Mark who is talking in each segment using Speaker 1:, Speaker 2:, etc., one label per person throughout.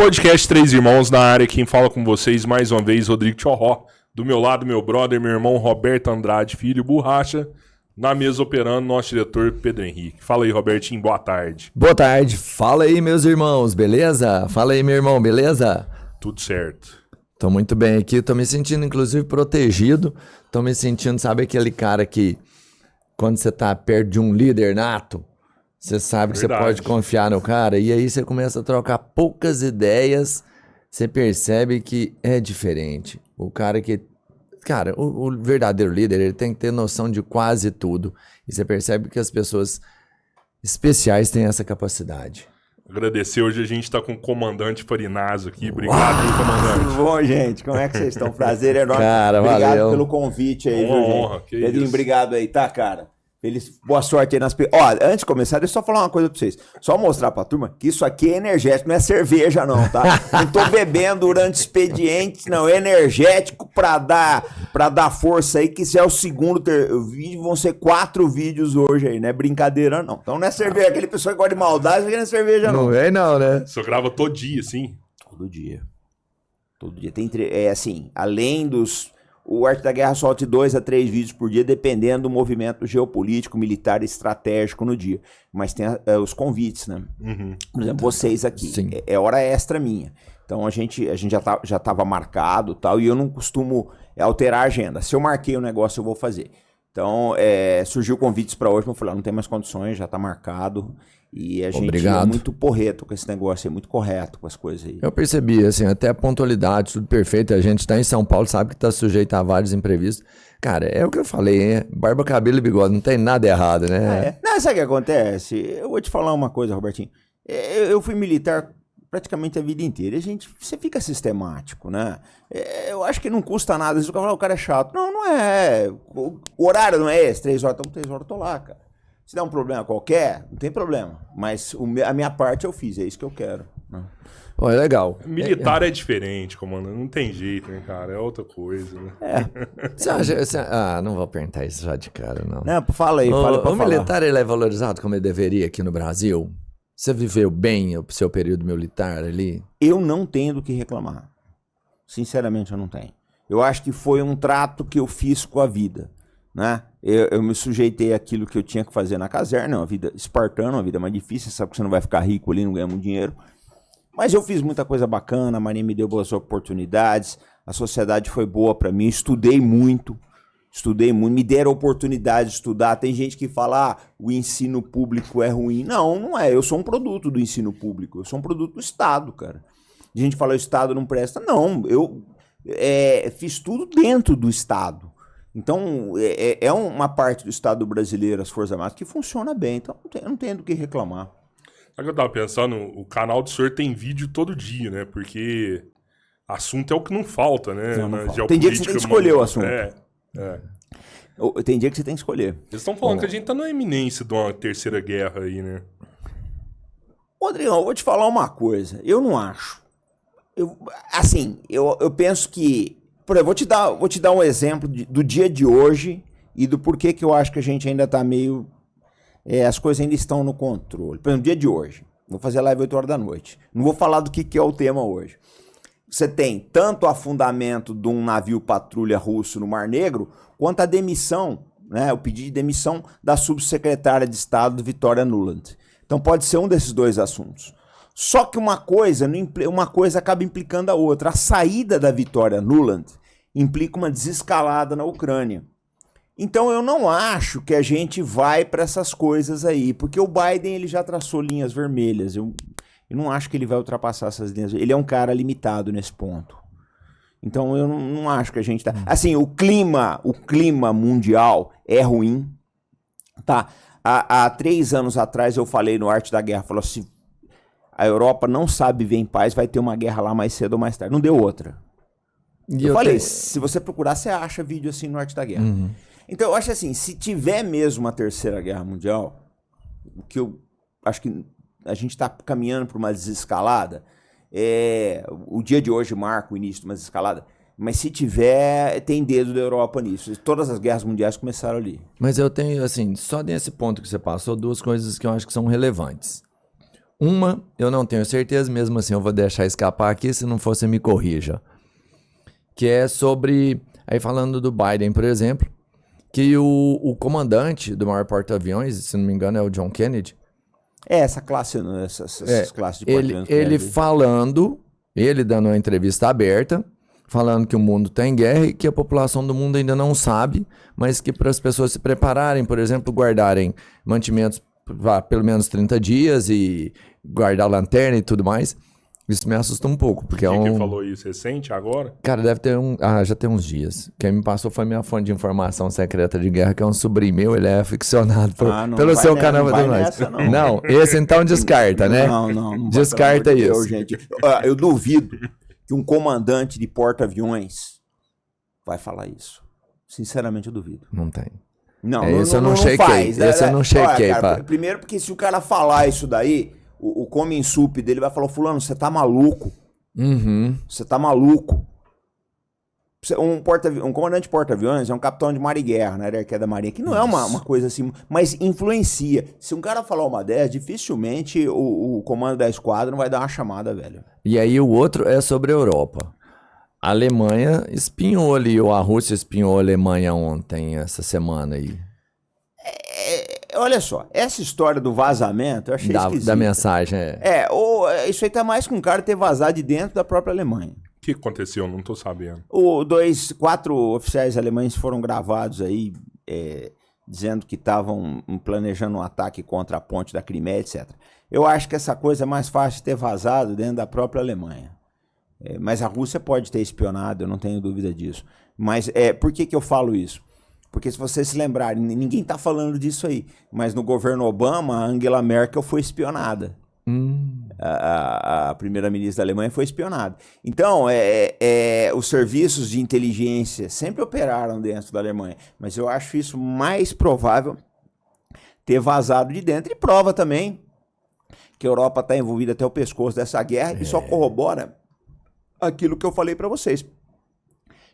Speaker 1: Podcast Três Irmãos na área, quem fala com vocês mais uma vez, Rodrigo Tchorró. Do meu lado, meu brother, meu irmão Roberto Andrade, filho Borracha. Na mesa operando, nosso diretor Pedro Henrique. Fala aí, Robertinho, boa tarde.
Speaker 2: Boa tarde, fala aí, meus irmãos, beleza? Fala aí, meu irmão, beleza?
Speaker 1: Tudo certo.
Speaker 2: Tô muito bem aqui, tô me sentindo inclusive protegido. Tô me sentindo, sabe aquele cara que quando você tá perto de um líder nato, você sabe que você pode confiar no cara, e aí você começa a trocar poucas ideias, você percebe que é diferente. O cara que... Cara, o verdadeiro líder, ele tem que ter noção de quase tudo. E você percebe que as pessoas especiais têm essa capacidade.
Speaker 1: Agradecer, hoje a gente tá com o comandante Farinazo aqui. Obrigado, comandante.
Speaker 3: Tudo bom, gente? Como é que vocês estão? Prazer enorme.
Speaker 2: Cara,
Speaker 3: obrigado
Speaker 2: valeu.
Speaker 3: pelo convite aí,
Speaker 1: Uma
Speaker 3: viu, gente?
Speaker 1: honra, que
Speaker 3: Pedrinho,
Speaker 1: isso.
Speaker 3: obrigado aí, tá, cara? Boa sorte aí nas... Ó, antes de começar, deixa eu só falar uma coisa pra vocês. Só mostrar pra turma que isso aqui é energético, não é cerveja não, tá? Não tô bebendo durante o expediente, não. É energético pra dar força aí, que esse é o segundo vídeo, vão ser 4 vídeos hoje aí, não é brincadeira não. Então não é cerveja, aquele pessoal que gosta de maldade, isso aqui não é cerveja não.
Speaker 2: Não é não, né?
Speaker 1: Você grava todo dia, assim?
Speaker 3: Todo dia. Todo dia. Assim, além dos... O Arte da Guerra solta 2 a 3 vídeos por dia, dependendo do movimento geopolítico, militar e estratégico no dia. Mas tem os convites, né?
Speaker 1: Uhum.
Speaker 3: Por exemplo, vocês aqui.
Speaker 2: Sim.
Speaker 3: É hora extra minha. Então a gente já estava marcado e tal, e eu não costumo alterar a agenda. Se eu marquei o negócio, eu vou fazer. Então, surgiu convites para hoje, mas eu falei, não tem mais condições, já está marcado. E a gente é muito porreto com esse negócio, é muito correto com as coisas aí.
Speaker 2: Eu percebi, assim, até a pontualidade, tudo perfeito. A gente tá em São Paulo, sabe que tá sujeito a vários imprevistos. Cara, é o que eu falei, hein? Barba, cabelo e bigode, não tem nada errado, né?
Speaker 3: Não, sabe o que acontece? Eu vou te falar uma coisa, Robertinho. Eu fui militar praticamente a vida inteira. Você fica sistemático, né? Eu acho que não custa nada. O cara é chato. Não, não é. O horário não é esse, 3 horas. Então, 3 horas eu tô lá, cara. Se der um problema qualquer, não tem problema. Mas a minha parte eu fiz, é isso que eu quero. Né?
Speaker 2: Pô, é legal.
Speaker 1: Militar é diferente, comandante. Não tem jeito, né, cara? É outra coisa, né?
Speaker 2: Não vou perguntar isso já de cara, não.
Speaker 3: Não, fala aí, fala pra
Speaker 2: o
Speaker 3: falar.
Speaker 2: militar, ele é valorizado como ele deveria aqui no Brasil? Você viveu bem o seu período militar ali?
Speaker 3: Eu não tenho do que reclamar. Sinceramente, eu não tenho. Eu acho que foi um trato que eu fiz com a vida, né? Eu me sujeitei àquilo que eu tinha que fazer na caserna, uma vida espartana, uma vida mais difícil, você sabe que você não vai ficar rico ali, não ganha muito dinheiro. Mas eu fiz muita coisa bacana, a Marinha me deu boas oportunidades, a sociedade foi boa para mim, estudei muito, me deram oportunidade de estudar. Tem gente que fala, o ensino público é ruim. Não, não é, eu sou um produto do ensino público, eu sou um produto do Estado, cara. A gente fala, o Estado não presta. Não, eu fiz tudo dentro do Estado. Então, é uma parte do Estado brasileiro, as Forças Armadas, que funciona bem. Então, eu não tenho do que reclamar.
Speaker 1: Sabe o que eu tava pensando? O canal do senhor tem vídeo todo dia, né? Porque assunto é o que não falta, né?
Speaker 3: Não falta. Tem dia que você tem que escolher o assunto. Tem dia que você tem que escolher.
Speaker 1: Eles estão falando que a gente tá na iminência de uma terceira guerra aí, né?
Speaker 3: Rodrigão, eu vou te falar uma coisa. Eu não acho. Eu penso que... Por exemplo, vou te dar um exemplo do dia de hoje e do porquê que eu acho que a gente ainda tá meio... as coisas ainda estão no controle. Por exemplo, dia de hoje. Vou fazer live 8 horas da noite. Não vou falar do que é o tema hoje. Você tem tanto o afundamento de um navio patrulha russo no Mar Negro, quanto a demissão, né, o pedido de demissão da subsecretária de Estado, Victoria Nuland. Então pode ser um desses dois assuntos. Só que uma coisa acaba implicando a outra. A saída da Victoria Nuland implica uma desescalada na Ucrânia. Então eu não acho que a gente vai para essas coisas aí, porque o Biden ele já traçou linhas vermelhas. Eu não acho que ele vai ultrapassar essas linhas. Ele é um cara limitado nesse ponto. Então eu não acho que a gente tá... Assim, o clima mundial é ruim, tá? Há 3 anos atrás eu falei no Arte da Guerra, falou assim, a Europa não sabe viver em paz, vai ter uma guerra lá mais cedo ou mais tarde. Não deu outra. Eu falei, se você procurar, você acha vídeo assim no Arte da Guerra. Uhum. Então eu acho assim, se tiver mesmo uma terceira guerra mundial, o que eu acho que a gente está caminhando para uma desescalada, o dia de hoje marca o início de uma desescalada, mas se tiver, tem dedo da Europa nisso. Todas as guerras mundiais começaram ali.
Speaker 2: Mas eu tenho, assim, só nesse ponto que você passou, 2 coisas que eu acho que são relevantes. Uma, eu não tenho certeza, mesmo assim eu vou deixar escapar aqui, se não for você me corrija. Que é sobre, aí falando do Biden, por exemplo, que o comandante do maior porta-aviões, se não me engano é o John Kennedy.
Speaker 3: Essa classe, essas classes de porta-aviões.
Speaker 2: Ele dando uma entrevista aberta, falando que o mundo está em guerra e que a população do mundo ainda não sabe, mas que para as pessoas se prepararem, por exemplo, guardarem mantimentos pelo menos 30 dias e guardar lanterna e tudo mais. Isso me assusta um pouco, porque
Speaker 1: Quem falou isso? Recente, agora?
Speaker 2: Cara, deve ter já tem uns dias. Quem me passou foi minha fonte de informação secreta de guerra, que é um sobrinho meu, ele é aficionado pelo seu canal. Não, esse então descarta, né?
Speaker 3: Não
Speaker 2: descarta isso.
Speaker 3: Deus, gente. Eu duvido que um comandante de porta-aviões vai falar isso. Sinceramente, eu duvido.
Speaker 2: Não tem.
Speaker 3: Não,
Speaker 2: esse eu não chequei. Esse eu não chequei,
Speaker 3: cara. Primeiro porque se o cara falar isso daí, o come-sup dele vai falar, fulano, você tá maluco. Você tá maluco. Um comandante de porta-aviões é um capitão de mar e guerra, na hierarquia da marinha, que não é uma coisa assim, mas influencia. Se um cara falar uma dessas, dificilmente o comando da esquadra não vai dar uma chamada, velho.
Speaker 2: E aí o outro é sobre a Europa. A Alemanha espinhou ali, ou a Rússia espinhou a Alemanha ontem, essa semana aí.
Speaker 3: Olha só, essa história do vazamento, eu achei esquisito.
Speaker 2: Da mensagem,
Speaker 3: isso aí tá mais com o cara ter vazado de dentro da própria Alemanha.
Speaker 1: O que aconteceu? Não tô sabendo.
Speaker 3: 4 oficiais alemães foram gravados aí, dizendo que estavam planejando um ataque contra a ponte da Crimeia, etc. Eu acho que essa coisa é mais fácil de ter vazado dentro da própria Alemanha. Mas a Rússia pode ter espionado, eu não tenho dúvida disso. Mas por que eu falo isso? Porque se vocês se lembrarem, ninguém está falando disso aí, mas no governo Obama, a Angela Merkel foi espionada. A primeira-ministra da Alemanha foi espionada. Então, os serviços de inteligência sempre operaram dentro da Alemanha, mas eu acho isso mais provável ter vazado de dentro. E prova também que a Europa está envolvida até o pescoço dessa guerra e só corrobora aquilo que eu falei para vocês.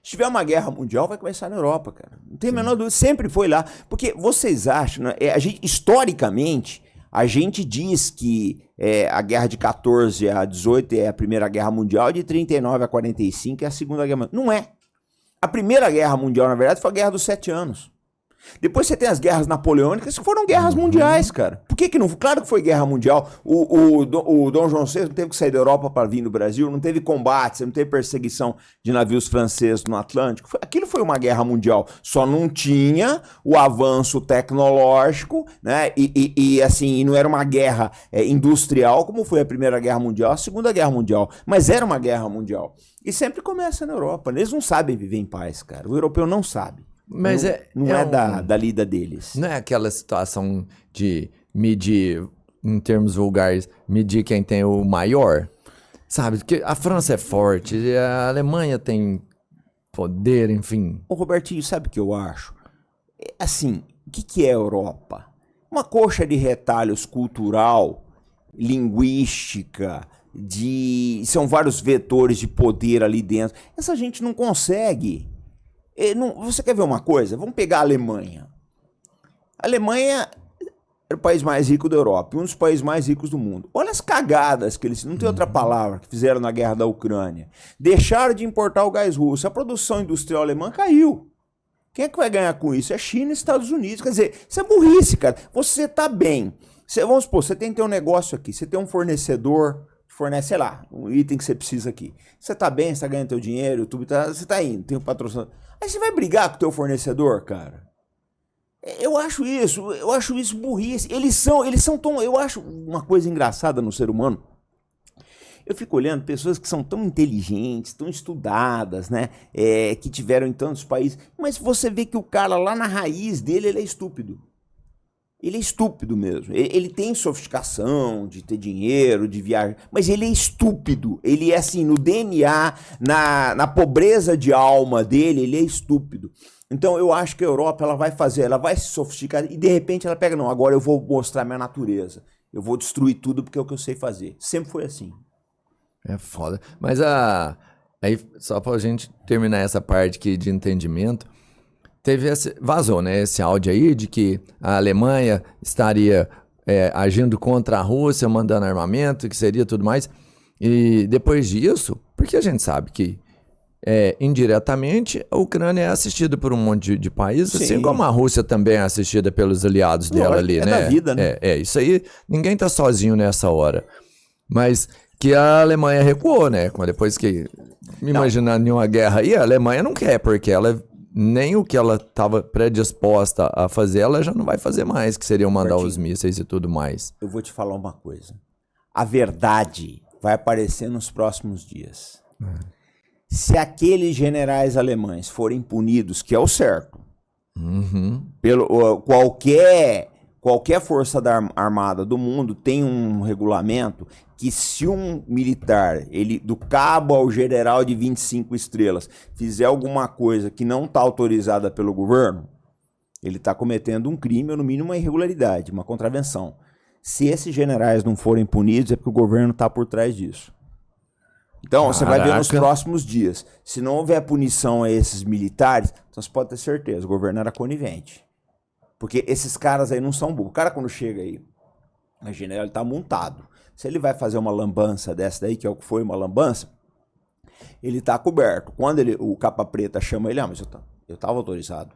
Speaker 3: Se tiver uma guerra mundial, vai começar na Europa, cara. Não tem a menor dúvida, sempre foi lá. Porque vocês acham, né, historicamente, a gente diz que a guerra de 14 a 18 é a Primeira Guerra Mundial, de 39 a 45 é a Segunda Guerra Mundial. Não é. A Primeira Guerra Mundial, na verdade, foi a Guerra dos 7 anos. Depois você tem as guerras napoleônicas, que foram guerras mundiais, cara. Por que não? Claro que foi guerra mundial. O Dom João VI não teve que sair da Europa para vir no Brasil, não teve combates, não teve perseguição de navios franceses no Atlântico. Aquilo foi uma guerra mundial. Só não tinha o avanço tecnológico, né? E assim, não era uma guerra industrial, como foi a Primeira Guerra Mundial, a Segunda Guerra Mundial. Mas era uma guerra mundial. E sempre começa na Europa. Eles não sabem viver em paz, cara. O europeu não sabe.
Speaker 2: Mas
Speaker 3: não é da lida deles.
Speaker 2: Não é aquela situação de medir, em termos vulgares, medir quem tem o maior? Sabe? Porque a França é forte, a Alemanha tem poder, enfim.
Speaker 3: Ô Robertinho, sabe o que eu acho? Assim, o que é a Europa? Uma coxa de retalhos cultural, linguística, são vários vetores de poder ali dentro. Essa gente não consegue. Você quer ver uma coisa? Vamos pegar a Alemanha. A Alemanha era o país mais rico da Europa, um dos países mais ricos do mundo. Olha as cagadas que eles, não tem outra palavra, que fizeram na guerra da Ucrânia. Deixaram de importar o gás russo, a produção industrial alemã caiu. Quem é que vai ganhar com isso? É China e Estados Unidos. Quer dizer, isso é burrice, cara. Você tá bem. Vamos supor, você tem que ter um negócio aqui, você tem um fornecedor, fornece, sei lá, um item que você precisa aqui. Você tá bem, você tá ganhando teu dinheiro, você tá indo, tem um patrocinador. Aí você vai brigar com o teu fornecedor, cara? Eu acho isso burrice. Eles são tão... Eu acho uma coisa engraçada no ser humano. Eu fico olhando pessoas que são tão inteligentes, tão estudadas, né? Que tiveram em tantos países. Mas você vê que o cara lá na raiz dele, ele é estúpido. Ele é estúpido mesmo. Ele tem sofisticação de ter dinheiro, de viajar, mas ele é estúpido. Ele é assim, no DNA, na pobreza de alma dele, ele é estúpido. Então eu acho que a Europa ela vai se sofisticar e de repente ela pega, não, agora eu vou mostrar minha natureza. Eu vou destruir tudo porque é o que eu sei fazer. Sempre foi assim.
Speaker 2: É foda. Mas aí, só pra gente terminar essa parte aqui de entendimento, vazou, né, esse áudio aí de que a Alemanha estaria agindo contra a Rússia, mandando armamento, que seria tudo mais. E depois disso, porque a gente sabe que indiretamente a Ucrânia é assistida por um monte de países,
Speaker 3: Sim.
Speaker 2: assim como a Rússia também é assistida pelos aliados dela ali, né?
Speaker 3: Da vida, né?
Speaker 2: Isso aí, ninguém tá sozinho nessa hora. Mas que a Alemanha recuou, né? Depois que, imaginando uma guerra aí, a Alemanha não quer, porque ela nem o que ela estava predisposta a fazer, ela já não vai fazer mais, que seria mandar os mísseis e tudo mais.
Speaker 3: Eu vou te falar uma coisa. A verdade vai aparecer nos próximos dias. Se aqueles generais alemães forem punidos, que é o certo, pelo qualquer força armada do mundo tem um regulamento que se um militar, ele do cabo ao general de 25 estrelas, fizer alguma coisa que não está autorizada pelo governo, ele está cometendo um crime ou no mínimo uma irregularidade, uma contravenção. Se esses generais não forem punidos é porque o governo está por trás disso. Então, você vai ver nos próximos dias. Se não houver punição a esses militares, então você pode ter certeza, o governo era conivente. Porque esses caras aí não são burros. O cara quando chega aí, imagina, ele tá montado. Se ele vai fazer uma lambança dessa daí, que é o que foi uma lambança, ele tá coberto. Quando o capa preta chama ele, mas eu tava autorizado.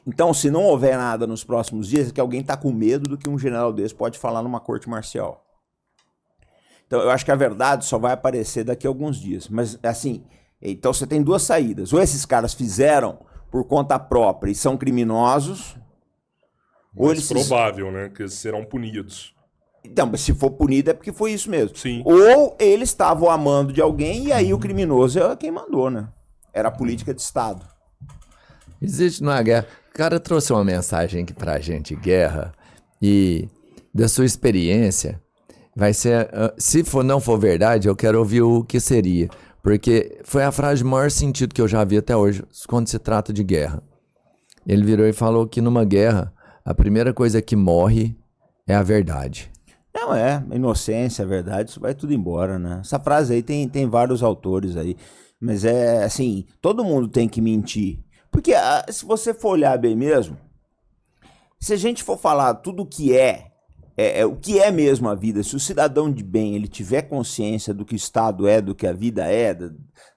Speaker 3: Então, se não houver nada nos próximos dias, é que alguém tá com medo do que um general desse pode falar numa corte marcial. Então, eu acho que a verdade só vai aparecer daqui a alguns dias. Mas, assim, então você tem duas saídas. Ou esses caras fizeram por conta própria e são criminosos, ou eles...
Speaker 1: provável, né? Que eles serão punidos.
Speaker 3: Então, mas se for punido é porque foi isso mesmo.
Speaker 1: Sim.
Speaker 3: Ou eles estavam amando de alguém e aí o criminoso é quem mandou, né? Era a política de Estado.
Speaker 2: Existe numa guerra... O cara trouxe uma mensagem aqui pra gente, guerra, e da sua experiência... Vai ser, se não for verdade, eu quero ouvir o que seria. Porque foi a frase de maior sentido que eu já vi até hoje, quando se trata de guerra. Ele virou e falou que numa guerra, a primeira coisa que morre é a verdade.
Speaker 3: Não, inocência, a verdade, isso vai tudo embora, né? Essa frase aí tem vários autores aí. Mas é assim, todo mundo tem que mentir. Porque se você for olhar bem mesmo, se a gente for falar tudo o que o que é mesmo a vida, se o cidadão de bem ele tiver consciência do que o Estado é, do que a vida é,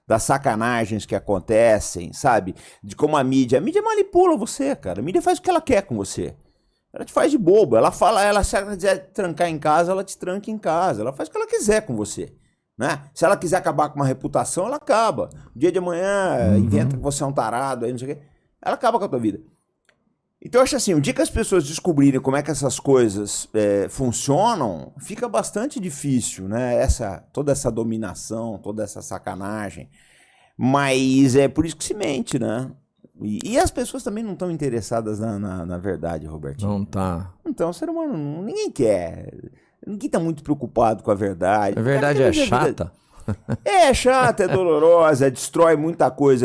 Speaker 3: das sacanagens que acontecem, sabe? De como a mídia manipula você, cara. A mídia faz o que ela quer com você. Ela te faz de bobo. Ela fala, se ela quiser trancar em casa, ela te tranca em casa. Ela faz o que ela quiser com você, né? Se ela quiser acabar com uma reputação, ela acaba. No dia de amanhã, inventa que você é um tarado, aí não sei o quê. Ela acaba com a tua vida. Então eu acho assim, o dia que as pessoas descobrirem como é que essas coisas funcionam, fica bastante difícil, né? Toda essa dominação, toda essa sacanagem. Mas é por isso que se mente, né? E as pessoas também não estão interessadas na verdade, Robertinho.
Speaker 2: Não tá.
Speaker 3: Então, o ser humano, ninguém quer. Ninguém tá muito preocupado com a verdade.
Speaker 2: A verdade é chata.
Speaker 3: É chata, é dolorosa, destrói muita coisa